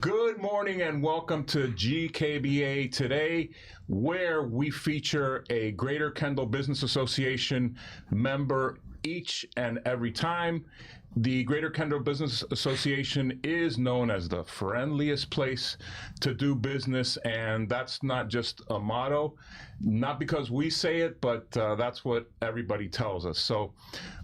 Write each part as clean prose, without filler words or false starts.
Good morning and welcome to GKBA Today, where we feature a Greater Kendall Business Association member each and every time. The Greater Kendall Business Association is known as the friendliest place to do business, and that's not just a motto, not because we say it, but that's what everybody tells us. So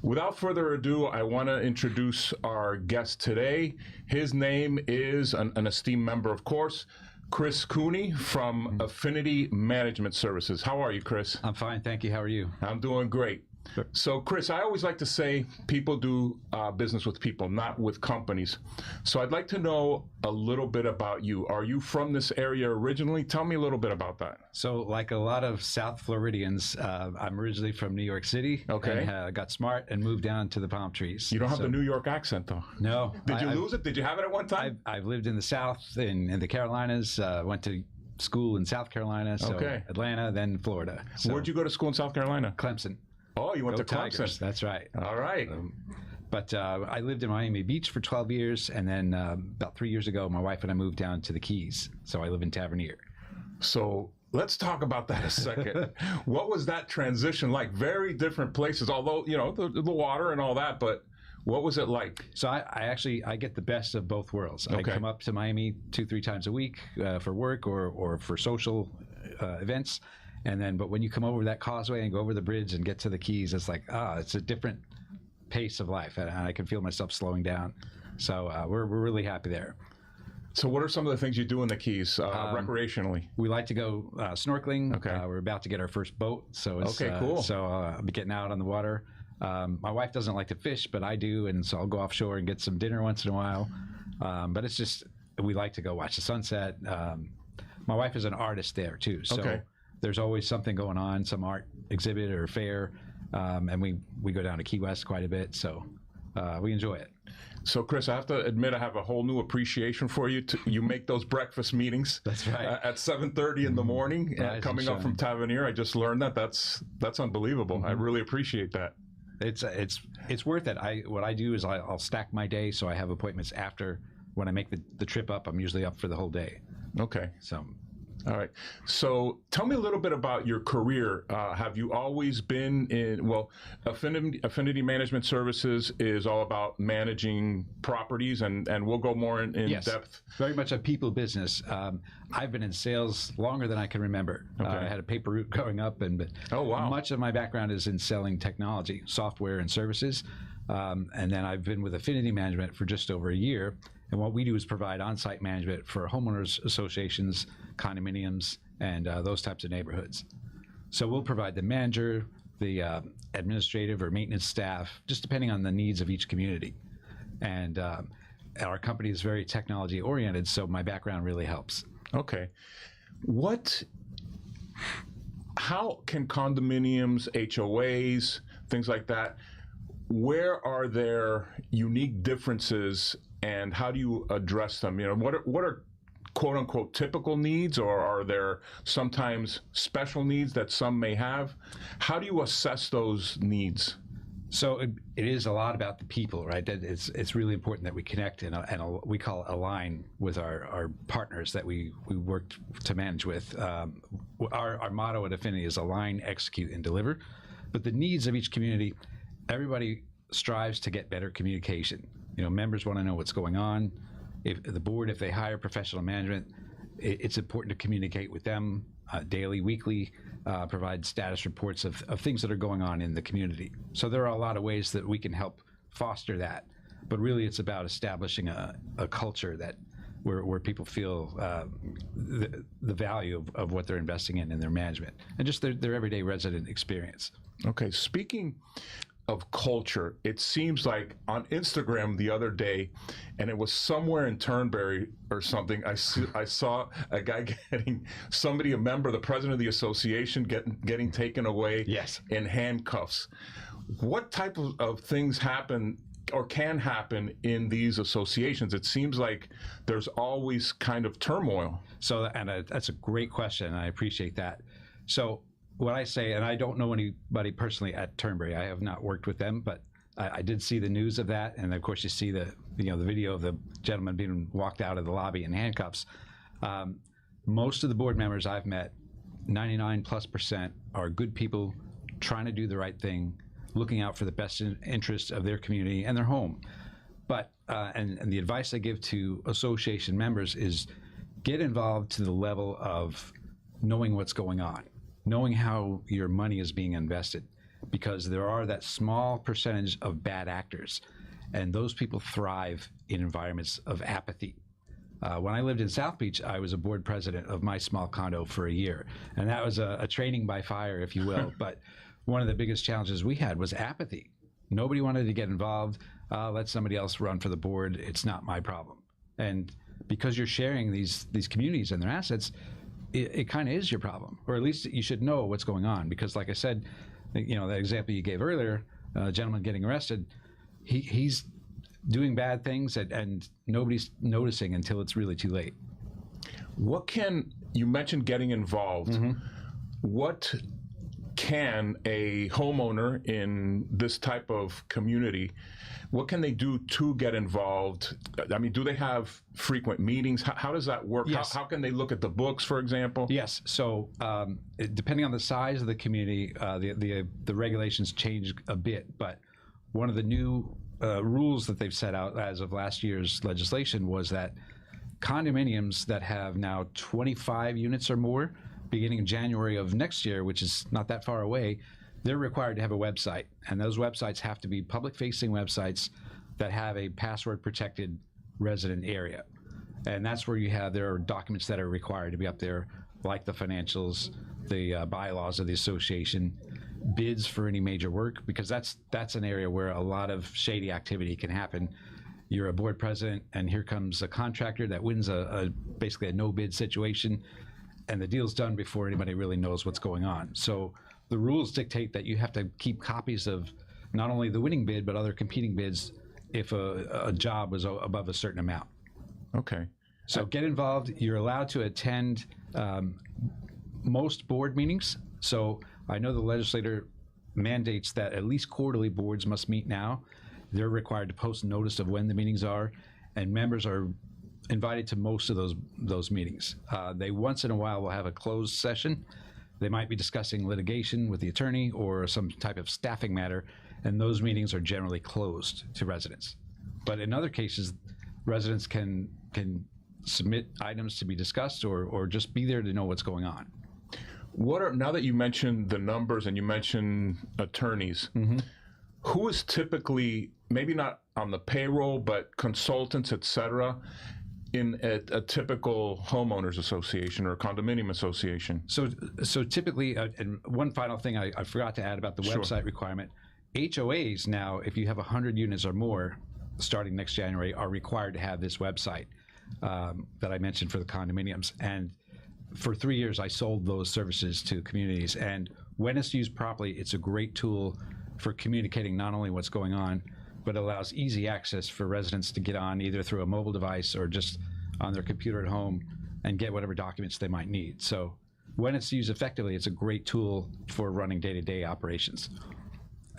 without further ado, I want to introduce our guest today. His name is an esteemed member, of course, Chris Cooney from Affinity Management Services. How are you, Chris? I'm fine, thank you. How are you? I'm doing great. So, Chris, I always like to say people do business with people, not with companies. So I'd like to know a little bit about you. Are you from this area originally? Tell me a little bit about that. So, like a lot of South Floridians, I'm originally from New York City. Okay. And got smart and moved down to the palm trees. You don't have the New York accent, though. No. Did you lose it? Did you have it at one time? I've lived in the South, in the Carolinas, went to school in South Carolina, so Okay. Atlanta, then Florida. So Where'd you go to school in South Carolina? Clemson. Oh, you went Go to Clemson. Tigers, that's right. All right. But I lived in Miami Beach for 12 years, and then about 3 years ago, my wife and I moved down to the Keys. So I live in Tavernier. So let's talk about that a second. What was that transition like? Very different places, although, you know, the water and all that, but what was it like? So I get the best of both worlds. Okay. I come up to Miami 2-3 times a week for work or for social events. And then, but when you come over that causeway and go over the bridge and get to the Keys, it's like, it's a different pace of life. And I can feel myself slowing down. So we're really happy there. So what are some of the things you do in the Keys recreationally? We like to go snorkeling. Okay. We're about to get our first boat. So it's, okay, cool. So I'll be getting out on the water. My wife doesn't like to fish, but I do. And so I'll go offshore and get some dinner once in a while. But it's just, we like to go watch the sunset. My wife is an artist there too. So okay. There's always something going on, some art exhibit or fair. And we go down to Key West quite a bit. So we enjoy it. So, Chris, I have to admit I have a whole new appreciation for you. You make those breakfast meetings. That's right. At 7:30 in the morning, coming up from Tavernier. I just learned that. That's unbelievable. I really appreciate that. It's worth it. What I do is I'll stack my day, so I have appointments after. When I make the trip up, I'm usually up for the whole day. Okay. So. All right. So tell me a little bit about your career. Have you always been Affinity Management Services is all about managing properties, and we'll go more in yes, depth. Very much a people business. I've been in sales longer than I can remember. Okay. I had a paper route growing up, oh, wow. Much of my background is in selling technology, software, and services. And then I've been with Affinity Management for just over a year. And what we do is provide on-site management for homeowners associations, condominiums, and those types of neighborhoods. So we'll provide the manager, the administrative or maintenance staff, just depending on the needs of each community. And our company is very technology oriented, so my background really helps. Okay. How can condominiums, HOAs, things like that, where are there unique differences and how do you address them? You know, what are quote unquote typical needs, or are there sometimes special needs that some may have? How do you assess those needs? So it is a lot about the people, right? It's really important that we connect and we call it align with our partners that we work to manage with. Our motto at Affinity is align, execute, and deliver. But the needs of each community, everybody strives to get better communication. You know, members want to know what's going on. If the board, if they hire professional management, it's important to communicate with them daily, weekly, provide status reports of things that are going on in the community. So there are a lot of ways that we can help foster that. But really, it's about establishing a culture that where people feel the value of what they're investing in their management and just their everyday resident experience. Okay, speaking of culture, it seems like on Instagram the other day, and it was somewhere in Turnberry or something, I saw a guy a member, the president of the association, getting taken away yes. in handcuffs. What type of things happen or can happen in these associations? It seems like there's always kind of turmoil. So, and that's a great question, and I appreciate that. So what I say, and I don't know anybody personally at Turnberry, I have not worked with them, but I did see the news of that, and of course you see the the video of the gentleman being walked out of the lobby in handcuffs. Most of the board members I've met, 99+%, are good people trying to do the right thing, looking out for the best interest of their community and their home. But and the advice I give to association members is get involved to the level of knowing what's going on, knowing how your money is being invested, because there are that small percentage of bad actors, and those people thrive in environments of apathy. When I lived in South Beach, I was a board president of my small condo for a year, and that was a training by fire, if you will. But one of the biggest challenges we had was apathy. Nobody wanted to get involved. Let somebody else run for the board. It's not my problem. And because you're sharing these communities and their assets, it kind of is your problem, or at least you should know what's going on. Because, like I said, that example you gave earlier, a gentleman getting arrested, he's doing bad things and nobody's noticing until it's really too late. You mentioned getting involved. Mm-hmm. What can a homeowner in this type of community, what can they do to get involved? I mean, do they have frequent meetings? How does that work? Yes. How can they look at the books, for example? Yes. So depending on the size of the community, the regulations change a bit. But one of the new rules that they've set out as of last year's legislation was that condominiums that have now 25 units or more, beginning in January of next year, which is not that far away, they're required to have a website. And those websites have to be public-facing websites that have a password-protected resident area. And that's where there are documents that are required to be up there, like the financials, the bylaws of the association, bids for any major work, because that's an area where a lot of shady activity can happen. You're a board president, and here comes a contractor that wins basically a no-bid situation, and the deal's done before anybody really knows what's going on. So the rules dictate that you have to keep copies of not only the winning bid, but other competing bids if a job was above a certain amount. Okay. So get involved. You're allowed to attend most board meetings. So I know the legislator mandates that at least quarterly boards must meet now. They're required to post notice of when the meetings are, and members are invited to most of those meetings. They once in a while will have a closed session. They might be discussing litigation with the attorney or some type of staffing matter, and those meetings are generally closed to residents. But in other cases, residents can submit items to be discussed or just be there to know what's going on. Now that you mentioned the numbers and you mentioned attorneys, mm-hmm. Who is typically, maybe not on the payroll, but consultants, et cetera, in a typical homeowners association or condominium association? So typically, and one final thing I forgot to add about the website requirement, HOAs now, if you have 100 units or more, starting next January, are required to have this website that I mentioned for the condominiums. And for 3 years, I sold those services to communities. And when it's used properly, it's a great tool for communicating not only what's going on, but allows easy access for residents to get on either through a mobile device or just on their computer at home and get whatever documents they might need. So when it's used effectively, it's a great tool for running day-to-day operations.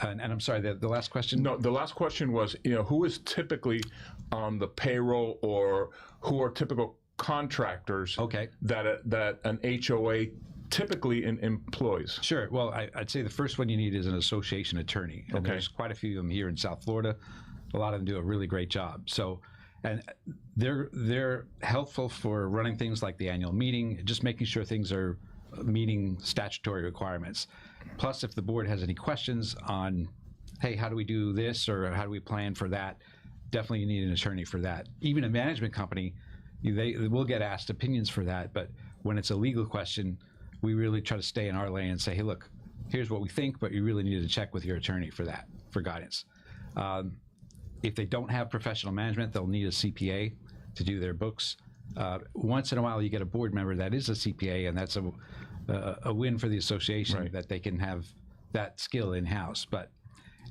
And I'm sorry, the last question? No, the last question was, who is typically on the payroll or who are typical contractors that an HOA typically employs? Sure. Well, I'd say the first one you need is an association attorney. And there's quite a few of them here in South Florida. A lot of them do a really great job. So, and they're helpful for running things like the annual meeting, just making sure things are meeting statutory requirements. Plus, if the board has any questions on, hey, how do we do this or how do we plan for that, definitely you need an attorney for that. Even a management company, they will get asked opinions for that, but when it's a legal question, we really try to stay in our lane and say, hey, look, here's what we think, but you really need to check with your attorney for that, for guidance. If they don't have professional management, they'll need a CPA to do their books. Once in a while, you get a board member that is a CPA, and that's a win for the association, that they can have that skill in-house.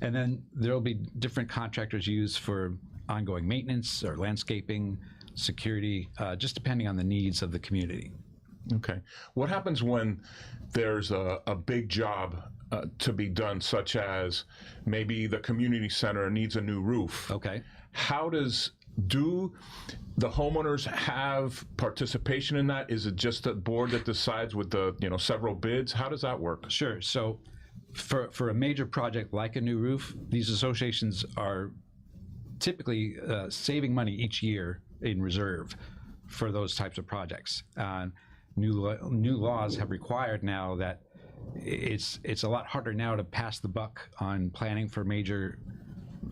And then there'll be different contractors used for ongoing maintenance or landscaping, security, just depending on the needs of the community. Okay. What happens when there's a big job to be done, such as maybe the community center needs a new roof? Okay. How does Do the homeowners have participation in that? Is it just the board that decides with the several bids? How does that work? Sure. So for a major project like a new roof, these associations are typically saving money each year in reserve for those types of projects. New laws have required now that it's a lot harder now to pass the buck on planning for major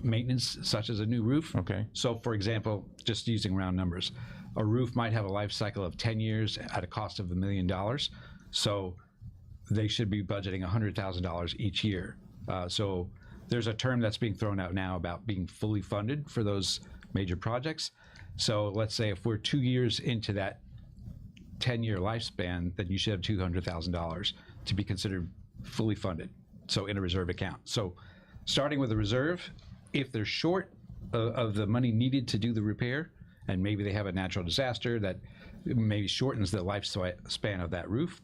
maintenance, such as a new roof. Okay. So, for example, just using round numbers, a roof might have a life cycle of 10 years at a cost of $1 million. So they should be budgeting $100,000 each year. So there's a term that's being thrown out now about being fully funded for those major projects. So let's say if we're 2 years into that 10-year lifespan, then you should have $200,000 to be considered fully funded, so in a reserve account. So starting with a reserve, if they're short of the money needed to do the repair, and maybe they have a natural disaster that maybe shortens the lifespan of that roof,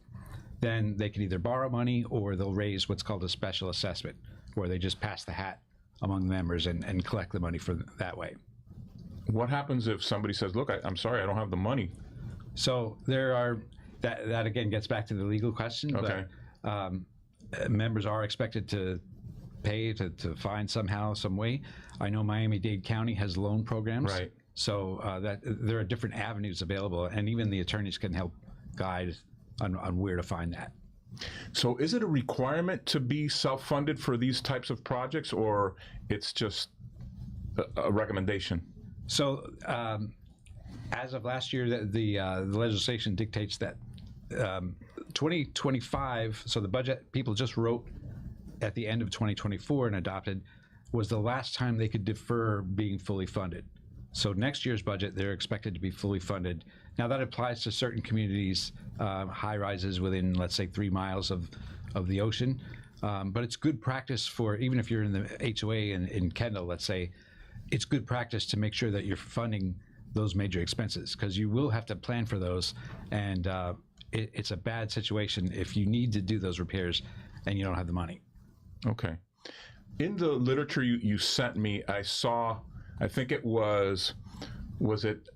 then they can either borrow money or they'll raise what's called a special assessment, where they just pass the hat among members and collect the money for that way. What happens if somebody says, look, I'm sorry, I don't have the money? So there are, that again gets back to the legal question. Okay. But members are expected to pay to find somehow, some way. I know Miami-Dade County has loan programs. Right. So that there are different avenues available, and even the attorneys can help guide on where to find that. So is it a requirement to be self-funded for these types of projects, or it's just a recommendation? So as of last year, the legislation dictates that 2025, so the budget people just wrote at the end of 2024 and adopted, was the last time they could defer being fully funded. So next year's budget, they're expected to be fully funded. Now that applies to certain communities, high rises within, let's say, 3 miles of the ocean. But it's good practice for, even if you're in the HOA in Kendall, let's say, it's good practice to make sure that you're funding those major expenses, because you will have to plan for those. And it's a bad situation if you need to do those repairs and you don't have the money. Okay. In the literature you sent me, I saw, I think it was it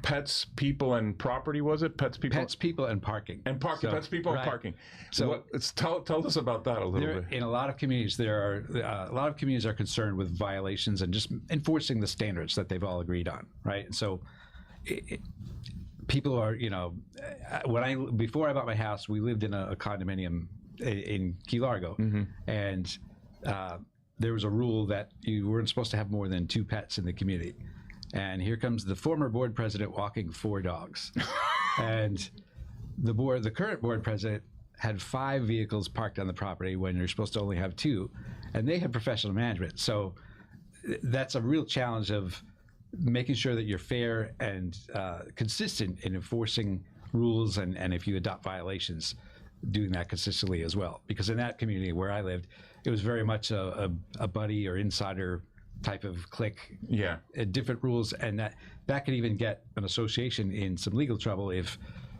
pets, people, and property, was it? Pets, people? Pets, people, and parking. And parking, So, pets, people, right. and parking. So tell us about that a little bit. in a lot of communities, there are a lot of communities are concerned with violations and just enforcing the standards that they've all agreed on, right? And so people are, before I bought my house, we lived in a condominium in Key Largo, and there was a rule that you weren't supposed to have more than 2 pets in the community. And here comes the former board president walking 4 dogs. And the current board president had 5 vehicles parked on the property when you're supposed to only have 2. And they have professional management. So that's a real challenge of making sure that you're fair and consistent in enforcing rules, and if you adopt violations, doing that consistently as well. Because in that community where I lived, it was very much a buddy or insider type of clique. Yeah. Different rules, and that could even get an association in some legal trouble if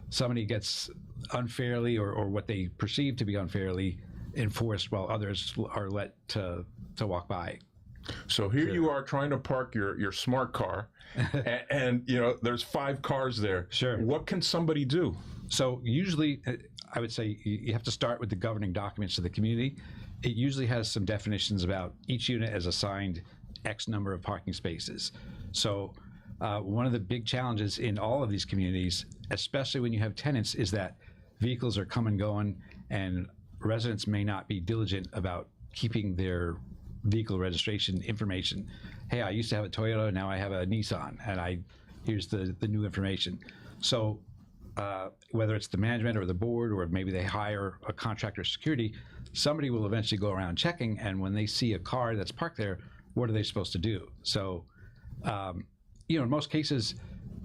somebody gets unfairly or what they perceive to be unfairly enforced while others are let to walk by. So here you are trying to park your smart car, and there's 5 cars there. Sure. What can somebody do? So usually, I would say you have to start with the governing documents of the community. It usually has some definitions about each unit as assigned X number of parking spaces. So one of the big challenges in all of these communities, especially when you have tenants, is that vehicles are come and going, and residents may not be diligent about keeping their vehicle registration information. Hey, I used to have a Toyota, now I have a Nissan, and here's the new information. So whether it's the management or the board, or maybe they hire a contractor security, somebody will eventually go around checking, and when they see a car that's parked there, what are they supposed to do? So, in most cases,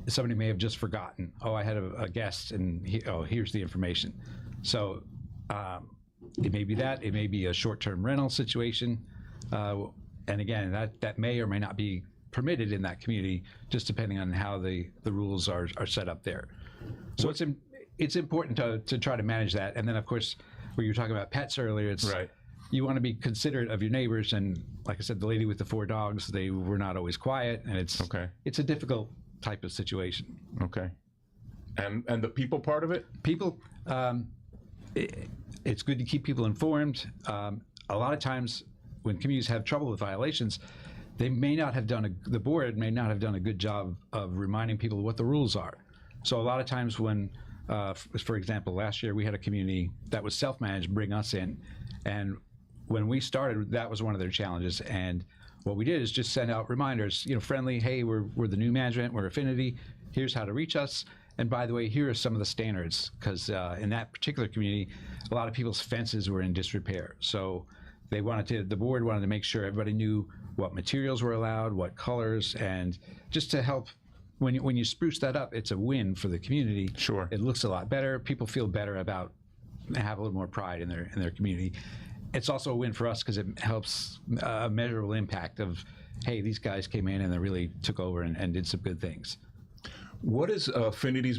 somebody may have just forgotten, I had a guest, and here's the information. So it may be that, it may be a short-term rental situation, and again, that may or may not be permitted in that community, just depending on how the rules are set up there. So it's important to try to manage that. And then, of course, where you were talking about pets earlier, it's right. you want to be considerate of your neighbors. And like I said, the lady with the 4 dogs, they were not always quiet, and it's a difficult type of situation. Okay. And the people part of it? People, it's good to keep people informed. A lot of times when communities have trouble with violations, they may not have done the board may not have done a good job of reminding people what the rules are. So a lot of times when, for example, last year we had a community that was self-managed bring us in, and when we started, that was one of their challenges. And what we did is just send out reminders, friendly, hey, we're the new management, we're Affinity, here's how to reach us. And by the way, here are some of the standards, because in that particular community, a lot of people's fences were in disrepair. So the board wanted to make sure everybody knew what materials were allowed, what colors, and just to help. When you spruce that up, it's a win for the community. Sure. It looks a lot better. People feel better about, have a little more pride in their community. It's also a win for us because it helps a measurable impact of, hey, these guys came in and they really took over and did some good things. What is Affinity's,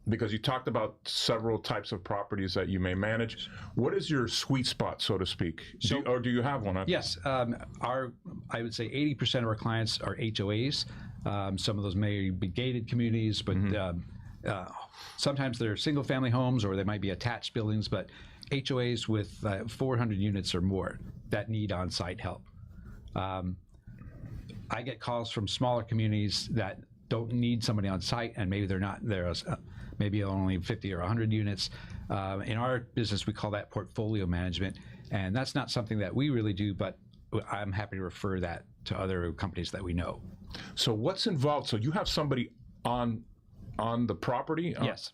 because you talked about several types of properties that you may manage. What is your sweet spot, so to speak? Or do you have one? Yes. I would say 80% of our clients are HOAs. Some of those may be gated communities, but sometimes they're single-family homes, or they might be attached buildings, but HOAs with 400 units or more that need on-site help. I get calls from smaller communities that don't need somebody on site, and maybe there's maybe only 50 or 100 units. In our business, we call that portfolio management, and that's not something that we really do, but I'm happy to refer that to other companies that we know. So what's involved? So you have somebody on the property? Yes.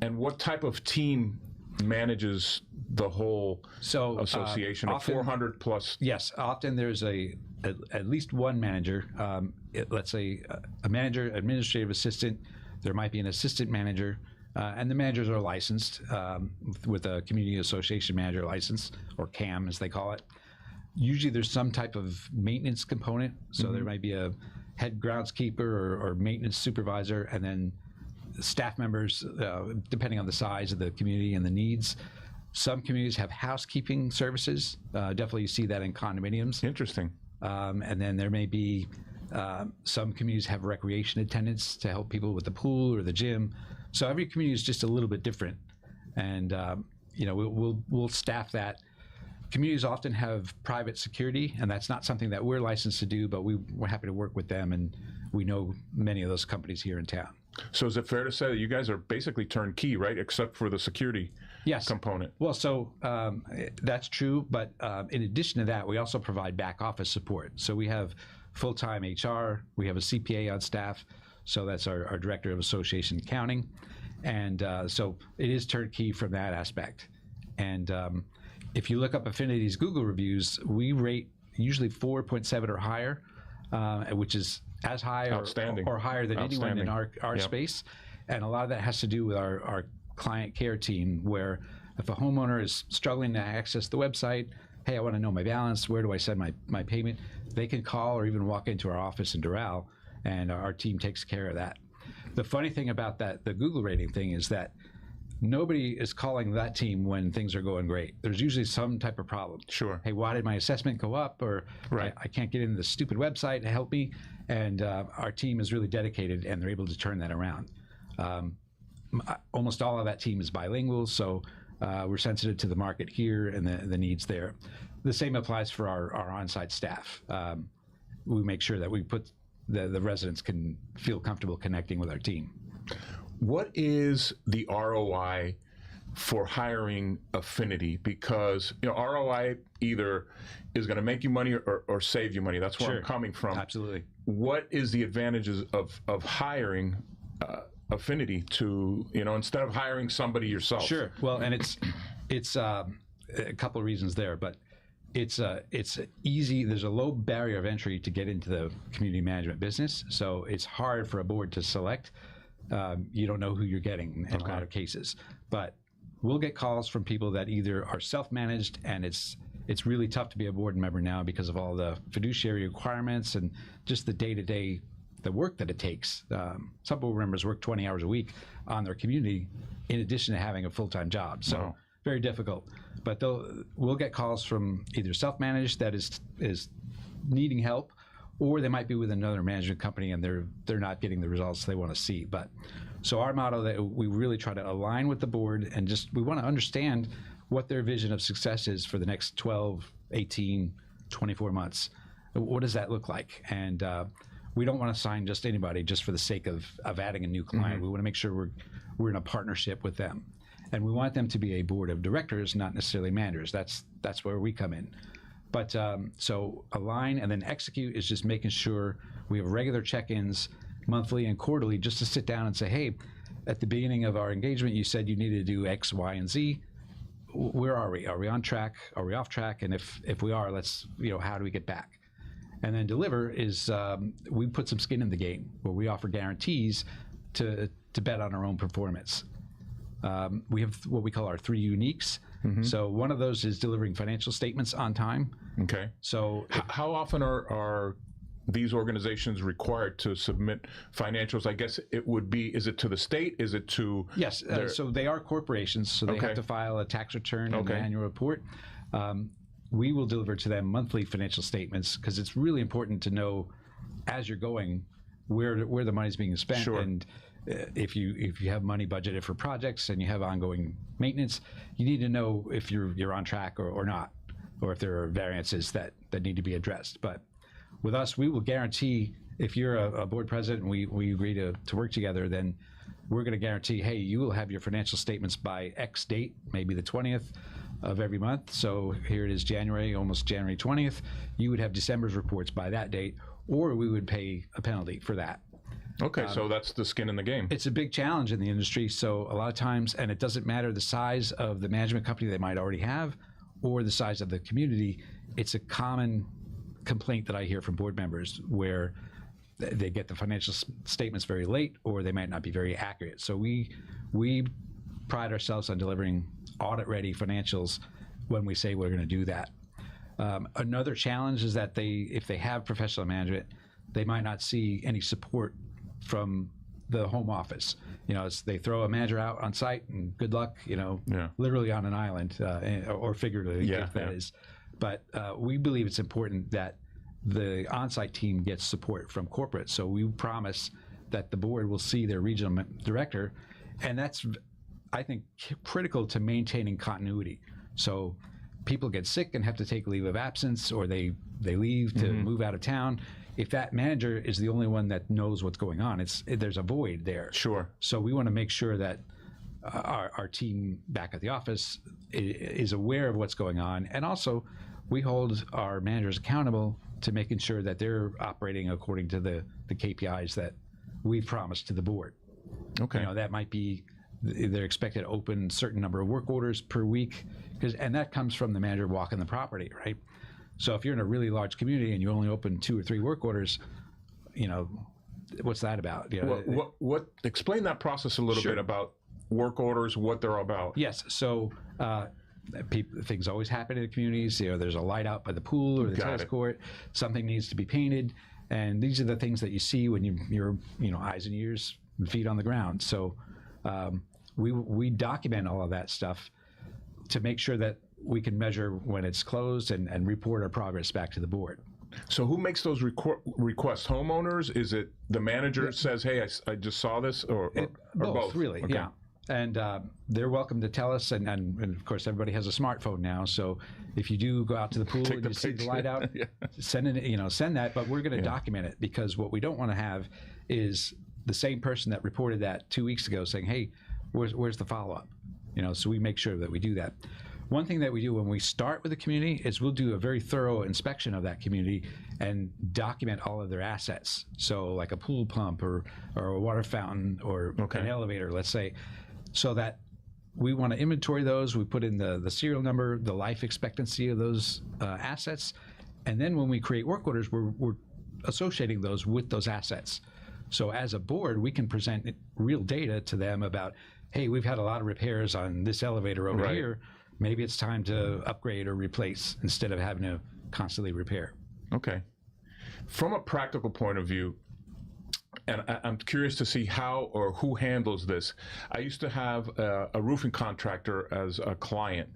And what type of team manages the whole association of 400 plus? Yes, often there's at least one manager. Let's say a manager, administrative assistant. There might be an assistant manager, and the managers are licensed with a community association manager license, or CAM as they call it. Usually there's some type of maintenance component, so there might be a head groundskeeper or maintenance supervisor, and then staff members, depending on the size of the community and the needs. Some communities have housekeeping services. Definitely you see that in condominiums. Interesting. And then there may be some communities have recreation attendants to help people with the pool or the gym. So every community is just a little bit different, and we'll staff that. Communities often have private security, and that's not something that we're licensed to do, but we're happy to work with them, and we know many of those companies here in town. So is it fair to say that you guys are basically turnkey, right, except for the security component? Well, so that's true, but in addition to that, we also provide back office support. So we have full-time HR, we have a CPA on staff, so that's our Director of Association Accounting, and so it is turnkey from that aspect. And if you look up Affinity's Google reviews, we rate usually 4.7 or higher, which is as high or higher than anyone in our space. And a lot of that has to do with our client care team, where if a homeowner is struggling to access the website, hey, I want to know my balance, where do I send my payment? They can call or even walk into our office in Devel, and our team takes care of that. The funny thing about the Google rating thing is that nobody is calling that team when things are going great. There's usually some type of problem. Sure. Hey, why did my assessment go up? Or I can't get into the stupid website to help me. And our team is really dedicated, and they're able to turn that around. Almost all of that team is bilingual, so we're sensitive to the market here and the needs there. The same applies for our on-site staff. We make sure that we put the residents can feel comfortable connecting with our team. What is the ROI for hiring Affinity? Because ROI either is going to make you money or save you money. That's where I'm coming from. Absolutely. What is the advantages of hiring Affinity to, instead of hiring somebody yourself? Sure. Well, and it's a couple of reasons there, but it's easy. There's a low barrier of entry to get into the community management business, so it's hard for a board to select. You don't know who you're getting in a lot of cases, but we'll get calls from people that either are self-managed, and it's really tough to be a board member now because of all the fiduciary requirements and just the day-to-day, the work that it takes. Some board members work 20 hours a week on their community in addition to having a full-time job. So very difficult. But we'll get calls from either self-managed that is needing help, or they might be with another management company and they're not getting the results they want to see. But so our motto that we really try to align with the board, and we want to understand what their vision of success is for the next 12, 18, 24 months. What does that look like? And we don't want to sign just anybody just for the sake of adding a new client. We want to make sure we're in a partnership with them. And we want them to be a board of directors, not necessarily managers. That's where we come in. But so align and then execute is just making sure we have regular check-ins monthly and quarterly, just to sit down and say, hey, at the beginning of our engagement, you said you needed to do X, Y, and Z. Where are we? Are we on track? Are we off track? And if we are, let's, how do we get back? And then deliver is we put some skin in the game where we offer guarantees to bet on our own performance. We have what we call our 3 uniques. So one of those is delivering financial statements on time. Okay. So how often are these organizations required to submit financials? I guess it would be, is it to the state? Is it to? Yes. So they are corporations, so they have to file a tax return and an annual report. We will deliver to them monthly financial statements, because it's really important to know as you're going where the money's being spent. Sure. And if you have money budgeted for projects and you have ongoing maintenance, you need to know if you're on track or not, or if there are variances that need to be addressed. But with us, we will guarantee, if you're a board president and we agree to work together, then we're going to guarantee, hey, you will have your financial statements by X date, maybe the 20th of every month. So here it is January, almost January 20th. You would have December's reports by that date, or we would pay a penalty for that. Okay, so that's the skin in the game. It's a big challenge in the industry. So a lot of times, and it doesn't matter the size of the management company they might already have or the size of the community, it's a common complaint that I hear from board members where they get the financial statements very late, or they might not be very accurate. So we pride ourselves on delivering audit-ready financials when we say we're going to do that. Another challenge is that if they have professional management, they might not see any support from the home office. They throw a manager out on site and good luck, literally on an island, or figuratively, if that is. But we believe it's important that the on-site team gets support from corporate. So we promise that the board will see their regional director, and that's, I think, critical to maintaining continuity. So people get sick and have to take leave of absence, or they leave to move out of town. If that manager is the only one that knows what's going on, there's a void there. Sure. So we want to make sure that our team back at the office is aware of what's going on, and also we hold our managers accountable to making sure that they're operating according to the KPIs that we've promised to the board. Okay. That might be they're expected to open a certain number of work orders per week, and that comes from the manager walking the property, right? So if you're in a really large community and you only open 2 or 3 work orders, what's that about? What explain that process a little bit about work orders, what they're all about. Yes. So things always happen in the communities. There's a light out by the pool or the tennis court. Something needs to be painted, and these are the things that you see when you're eyes and ears and feet on the ground. So we document all of that stuff to make sure that we can measure when it's closed and report our progress back to the board. So who makes those requests? Homeowners? Is it the manager says, hey, I just saw this, or both? Really, okay. Yeah. And they're welcome to tell us, and of course everybody has a smartphone now. So if you do go out to the pool and you see the light out, send that. But we're going to document it, because what we don't want to have is the same person that reported that 2 weeks ago saying, hey, where's the follow-up? So we make sure that we do that. One thing that we do when we start with the community is we'll do a very thorough inspection of that community and document all of their assets. So like a pool pump or a water fountain or an elevator, let's say, so that we want to inventory those. We put in the serial number, the life expectancy of those assets. And then when we create work orders, we're associating those with those assets. So as a board, we can present real data to them about, hey, we've had a lot of repairs on this elevator over here. Maybe it's time to upgrade or replace instead of having to constantly repair. Okay. From a practical point of view, and I'm curious to see how or who handles this. I used to have a roofing contractor as a client,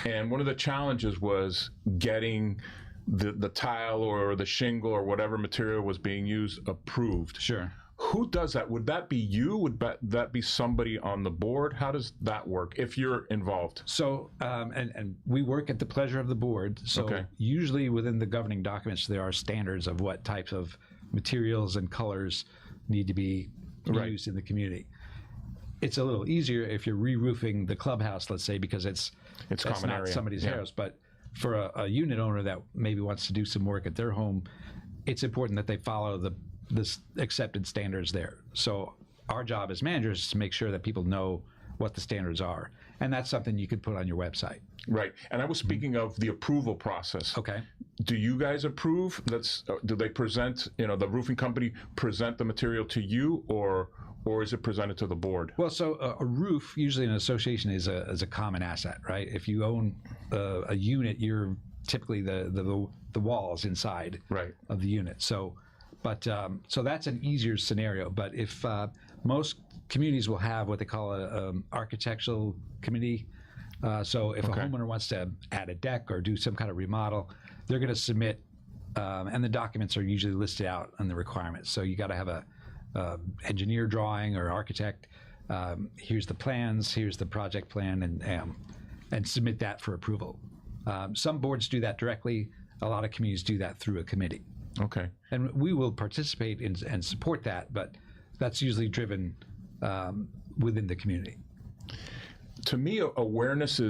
and one of the challenges was getting the tile or the shingle or whatever material was being used approved. Sure. Who does that? Would that be you? Would that be somebody on the board? How does that work if you're involved? So, and we work at the pleasure of the board. So Okay. usually within the governing documents, there are standards of what types of materials and colors need to be Right. used in the community. It's a little easier if you're re-roofing the clubhouse, let's say, because that's common not area. somebody's Yeah. house. But for a unit owner that maybe wants to do some work at their home, it's important that they follow the accepted standards there. So our job as managers is to make sure that people know what the standards are, and that's something you could put on your website. Right. And I was speaking of the approval process. Okay. Do you guys approve? Do they present? The roofing company present the material to you, or is it presented to the board? Well, so a roof, usually in an association, is a common asset, right? If you own a unit, you're typically the walls inside Right. of the unit. So that's an easier scenario. But if most communities will have what they call a architectural committee. So if Okay. a homeowner wants to add a deck or do some kind of remodel, they're going to submit, and the documents are usually listed out on the requirements. So you got to have a engineer drawing or architect. Here's the plans. Here's the project plan, and submit that for approval. Some boards do that directly. A lot of communities do that through a committee. Okay. And we will participate and support that, but that's usually driven within the community. To me, awareness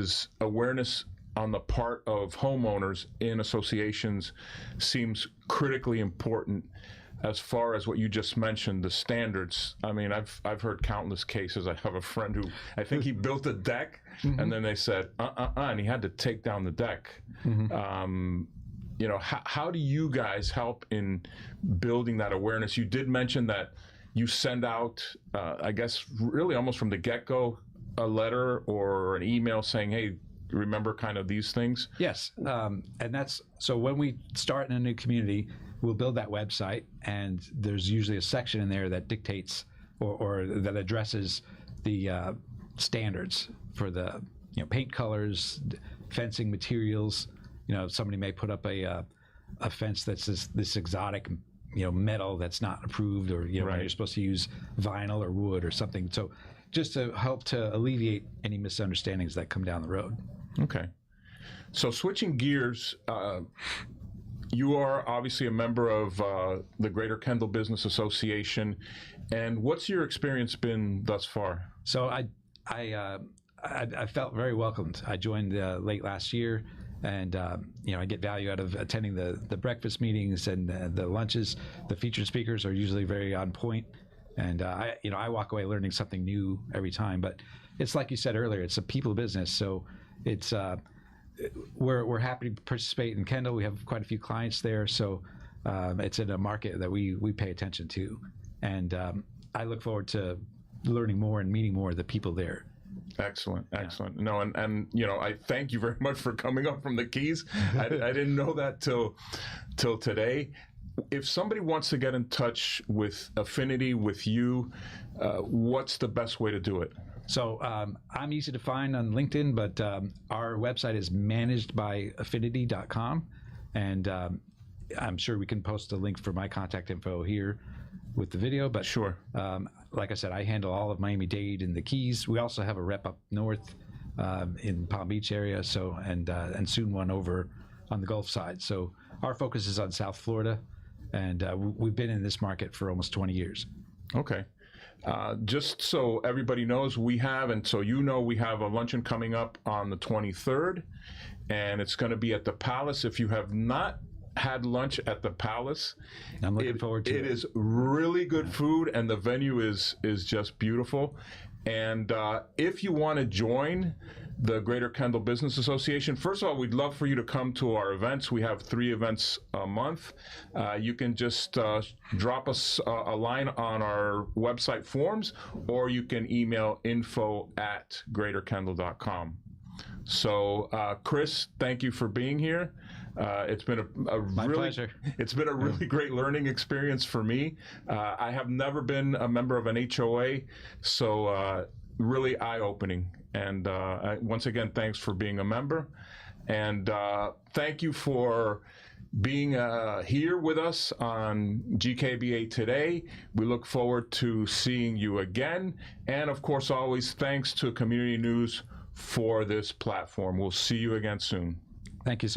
on the part of homeowners in associations seems critically important. As far as what you just mentioned, the standards. I mean, I've heard countless cases. I have a friend who I think he built a deck, and then they said and he had to take down the deck. How do you guys help in building that awareness? You did mention that you send out, I guess, really almost from the get-go, a letter or an email saying, hey, remember kind of these things? Yes, and that's, so when we start in a new community, we'll build that website, and there's usually a section in there that dictates or that addresses the standards for the paint colors, fencing materials. Somebody may put up a fence that's this exotic metal that's not approved, or Right. you're supposed to use vinyl or wood or something. So just to help to alleviate any misunderstandings that come down the road. Okay. So switching gears, you are obviously a member of the Greater Kendall Business Association, and what's your experience been thus far? So I felt very welcomed. I joined late last year, and I get value out of attending the breakfast meetings and the lunches. The featured speakers are usually very on point, and I walk away learning something new every time. But it's like you said earlier, it's a people business, so it's we're happy to participate in Kendall. We have quite a few clients there, so it's in a market that we pay attention to, and I look forward to learning more and meeting more of the people there. Excellent. No, and I thank you very much for coming up from the Keys. I didn't know that till today. If somebody wants to get in touch with Affinity, with you, what's the best way to do it? So I'm easy to find on LinkedIn, but our website is managedbyaffinity.com, and I'm sure we can post a link for my contact info here with the video. But Sure. Like I said, I handle all of Miami-Dade and the Keys. We also have a rep up north in Palm Beach area, so and soon one over on the Gulf side. So our focus is on South Florida, and we've been in this market for almost 20 years. Okay. Just so everybody knows, we have a luncheon coming up on the 23rd, and it's going to be at the Palace. If you have not had lunch at the Palace, I'm looking forward to it. It is really good food, and the venue is just beautiful. And if you want to join the Greater Kendall Business Association, first of all, we'd love for you to come to our events. We have 3 events a month. You can just drop us a line on our website forms, or you can email info@greaterkendall.com. So, Chris, thank you for being here. It's been a My really pleasure. It's been a really great learning experience for me. I have never been a member of an HOA, so really eye-opening. And once again, thanks for being a member, and thank you for being here with us on GKBA Today. We look forward to seeing you again. And of course, always thanks to Community News for this platform. We'll see you again soon. Thank you so